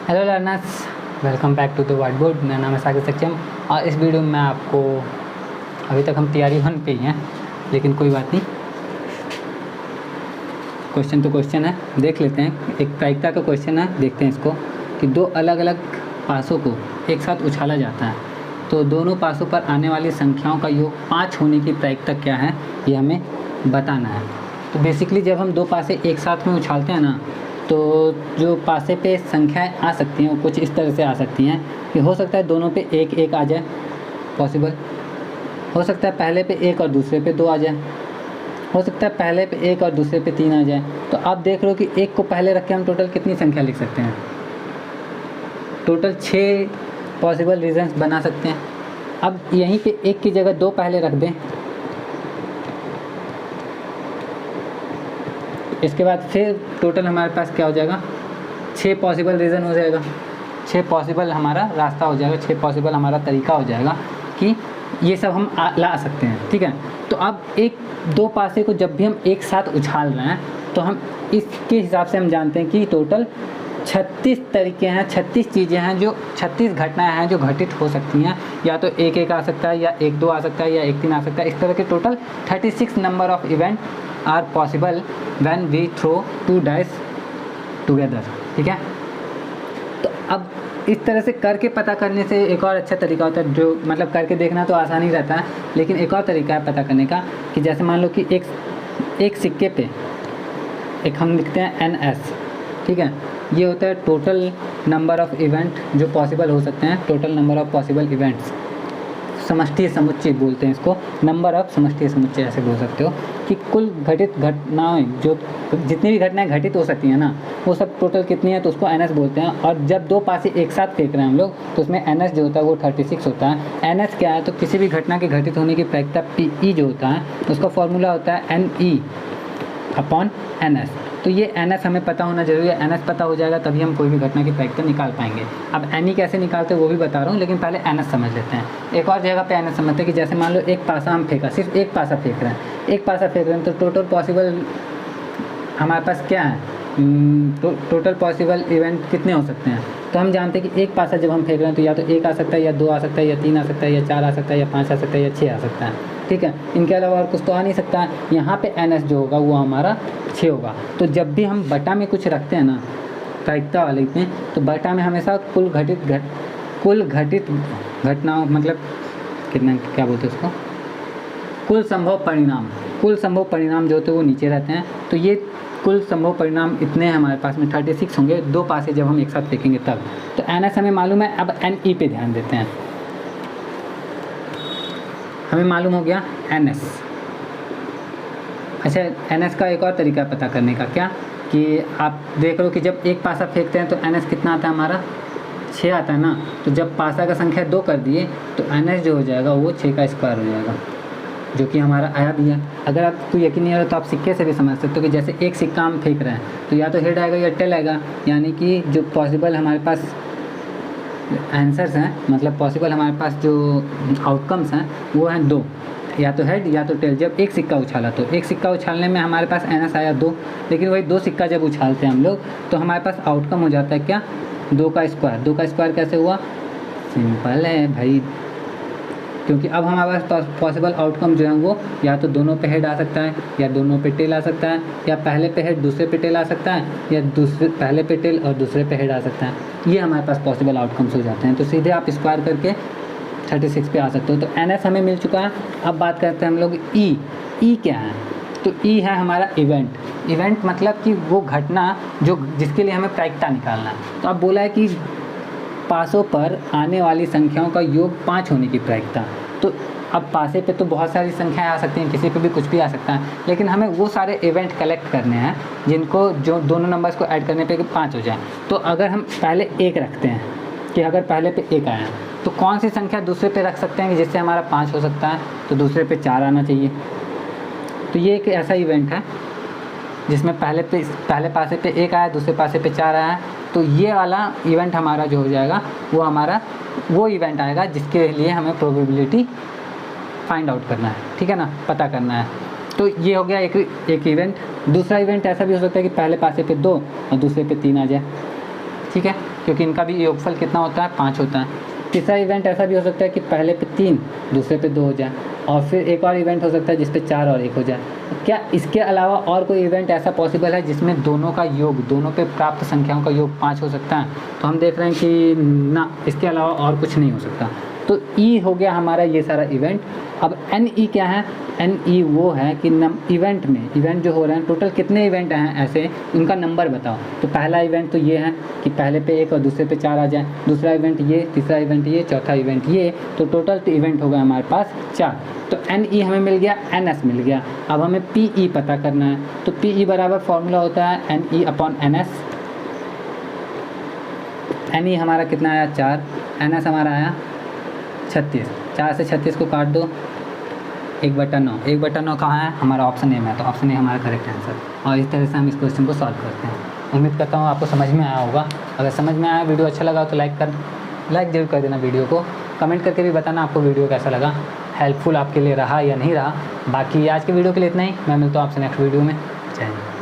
Hello learners, welcome back to the whiteboard. मेरा नाम है सागर सक्षम और इस वीडियो में मैं आपको अभी तक हम तैयारी 1 पे ही हैं, लेकिन कोई बात नहीं, क्वेश्चन तो क्वेश्चन है, देख लेते हैं। एक प्रायिकता का क्वेश्चन है, देखते हैं इसको कि दो अलग अलग पासों को एक साथ उछाला जाता है तो दोनों पासों पर आने वाली संख्याओं का योग 5 होने की प्रायिकता क्या है, ये हमें बताना है। तो बेसिकली जब हम दो पासे एक साथ में उछालते हैं ना, तो जो पासे पे संख्याएं आ सकती हैं वो कुछ इस तरह से आ सकती हैं कि हो सकता है दोनों पे एक एक आ जाए, पॉसिबल हो सकता है पहले पे एक और दूसरे पे 2 आ जाए, हो सकता है पहले पे एक और दूसरे पे 3 आ जाए। तो आप देख रहे हो कि एक को पहले रख के हम टोटल कितनी संख्या लिख सकते हैं, टोटल 6 पॉसिबल रीजन्स बना सकते हैं। अब यहीं पे एक की जगह 2 पहले रख दें, इसके बाद फिर टोटल हमारे पास क्या हो जाएगा, 6 पॉसिबल रीज़न हो जाएगा, 6 पॉसिबल हमारा रास्ता हो जाएगा, 6 पॉसिबल हमारा तरीका हो जाएगा कि ये सब हम ला सकते हैं। ठीक है, तो अब एक दो पासे को जब भी हम एक साथ उछाल रहे हैं तो हम इसके हिसाब से हम जानते हैं कि टोटल 36 तरीके हैं, 36 चीज़ें हैं, जो 36 घटनाएं हैं जो घटित हो सकती हैं। या तो एक एक आ सकता है, या 1 2 आ सकता है, या 1 3 आ सकता है। इस तरह के total 36 number of event are possible when we throw 2 dice together. ठीक है, तो अब इस तरह से करके पता करने से एक और अच्छा तरीका होता है, जो मतलब करके देखना तो आसान ही रहता है, लेकिन एक और तरीका है पता करने का कि जैसे मान लो कि एक सिक्के पे एक हम लिखते हैं NS। ठीक है, ये होता है टोटल नंबर ऑफ इवेंट जो पॉसिबल हो सकते हैं, total number of possible events, समष्टि समुच्चय बोलते हैं इसको, नंबर ऑफ समष्टि समुच्चय ऐसे बोल सकते हो कि कुल घटित घटनाएं, जो जितनी भी घटनाएं घटित हो सकती हैं ना, वो सब टोटल कितनी है तो उसको NS बोलते हैं। और जब दो पासे एक साथ फेंक रहे हैं हम लोग तो उसमें NS जो होता है वो 36 होता है। NS क्या है, तो किसी भी घटना के घटित होने की प्रायिकता PE जो होता है उसका फॉर्मूला होता है NE/NS। तो ये NS हमें पता होना जरूरी है, NS पता हो जाएगा तभी हम कोई भी घटना की प्रायिकता निकाल पाएंगे। अब NE कैसे निकालते हैं वो भी बता रहा हूँ, लेकिन पहले NS समझ लेते हैं। एक और जगह पे NS समझते हैं कि जैसे मान लो एक पासा हम फेंका, सिर्फ एक पासा फेंक रहे हैं, एक पासा फेंक रहे हैं, तो टोटल पॉसिबल हमारे पास क्या है, टोटल पॉसिबल इवेंट कितने हो सकते हैं। तो हम जानते हैं कि एक पासा जब हम फेंक रहे हैं तो या तो 1 आ सकता है, या 2 आ सकता है, या 3 आ सकता है, या 4 आ सकता है, या 5 आ सकता है, या 6 आ सकता है। ठीक है, इनके अलावा और कुछ तो आ नहीं सकता है। यहाँ पे NS जो होगा वो हमारा 6 होगा। तो जब भी हम बटा में कुछ रखते हैं ना, प्रायिकता वाले में, तो बटा में हमेशा कुल घटित घटनाओं, मतलब कितना क्या बोलते हैं उसको, कुल संभव परिणाम जो होते हैं वो नीचे रहते हैं। तो ये कुल संभव परिणाम इतने हमारे पास में 36 होंगे, दो पासे जब हम एक साथ फेंकेंगे तब। तो NS हमें मालूम है। अब NE पे ध्यान देते हैं। हमें मालूम हो गया NS। अच्छा, NS का एक और तरीका पता करने का क्या, कि आप देख लो कि जब एक पासा फेंकते हैं तो NS कितना आता है हमारा, 6 आता है ना। तो जब पासा का संख्या 2 कर दिए तो NS जो हो जाएगा वो 6 का स्क्वायर हो जाएगा, जो कि हमारा आया भी है। अगर आपको यकीन नहीं आ रहा तो आप सिक्के से भी समझ सकते हो कि जैसे एक सिक्का हम फेंक रहे हैं तो या तो हेड आएगा या टेल आएगा, यानी कि जो पॉसिबल हमारे पास आंसर्स हैं, मतलब पॉसिबल हमारे पास जो आउटकम्स हैं वो हैं 2, या तो हेड या तो टेल। जब एक सिक्का उछाला तो एक सिक्का उछालने में हमारे पास NS आया 2, लेकिन वही 2 सिक्का जब उछालते हैं हम लोग तो हमारे पास आउटकम हो जाता है क्या, 2 का स्क्वायर। 2 का स्क्वायर कैसे हुआ, सिंपल है भाई, क्योंकि अब हमारे पास पॉसिबल आउटकम जो है वो या तो दोनों पे हेड आ सकता है, या दोनों पे टेल आ सकता है, या पहले पे हेड दूसरे पे टेल आ सकता है, या पहले पे टेल और दूसरे पे हेड आ सकता है। ये हमारे पास पॉसिबल आउटकम्स हो जाते हैं। तो सीधे आप स्क्वायर करके 36 पे आ सकते हो। तो NS हमें मिल चुका है। अब बात करते हैं हम लोग E क्या है, तो E है हमारा इवेंट मतलब कि वो घटना जो जिसके लिए हमें प्रायिकता निकालना है। तो अब बोला है कि पासों पर आने वाली संख्याओं का योग 5 होने की प्रायिकता। तो अब पासे पे तो बहुत सारी संख्याएं आ सकती हैं, किसी पे भी कुछ भी आ सकता है, लेकिन हमें वो सारे इवेंट कलेक्ट करने हैं जिनको जो दोनों नंबर्स को ऐड करने पे 5 हो जाए। तो अगर हम पहले 1 रखते हैं कि अगर पहले पे 1 आया तो कौन सी संख्या दूसरे पे रख सकते हैं कि जिससे हमारा 5 हो सकता है, तो दूसरे पे 4 आना चाहिए। तो ये एक ऐसा इवेंट है जिसमें पहले पासे पे 1 आया, दूसरे पासे पे 4 आया। तो ये वाला इवेंट हमारा जो हो जाएगा वो इवेंट आएगा जिसके लिए हमें प्रोबेबिलिटी फाइंड आउट करना है। ठीक है ना, पता करना है। तो ये हो गया एक इवेंट। दूसरा इवेंट ऐसा भी हो सकता है कि पहले पासे पे 2 और दूसरे पे 3 आ जाए। ठीक है, क्योंकि इनका भी योगफल कितना होता है, 5 होता है। तीसरा इवेंट ऐसा भी हो सकता है कि पहले पे 3 दूसरे पे 2 हो जाए, और फिर एक और इवेंट हो सकता है जिस पे 4 और 1 हो जाए। क्या इसके अलावा और कोई इवेंट ऐसा पॉसिबल है जिसमें दोनों का योग, दोनों पे प्राप्त संख्याओं का योग 5 हो सकता है? तो हम देख रहे हैं कि ना, इसके अलावा और कुछ नहीं हो सकता। तो ई हो गया हमारा ये सारा इवेंट। अब एन ई क्या है? एन ई वो है कि इवेंट में, इवेंट जो हो रहे हैं टोटल कितने इवेंट हैं ऐसे, उनका नंबर बताओ। तो पहला इवेंट तो ये है कि पहले पे 1 और दूसरे पे 4 आ जाए, दूसरा इवेंट ये, तीसरा इवेंट ये, चौथा इवेंट ये, तो टोटल तो इवेंट हो गया हमारे पास 4। तो एन ई हमें मिल गया, एन एस मिल गया। अब हमें पी ई पता करना है। तो पी ई बराबर फॉर्मूला होता है N E upon N S. N E हमारा कितना आया, 4, एन एस हमारा आया 36। 4 से 36 को काट दो, 1/9। 1/9 कहाँ है? हमारा ऑप्शन ए में है, तो ऑप्शन ए हमारा करेक्ट आंसर। और इस तरह से हम इस क्वेश्चन को सॉल्व करते हैं। उम्मीद करता हूँ आपको समझ में आया होगा। अगर समझ में आया, वीडियो अच्छा लगा तो लाइक जरूर कर देना वीडियो को। कमेंट करके भी बताना आपको वीडियो कैसा लगा, हेल्पफुल आपके लिए रहा या नहीं रहा। बाकी आज के वीडियो के लिए इतना ही। मैं मिलता हूँ आपसे नेक्स्ट वीडियो में। जय हिंद।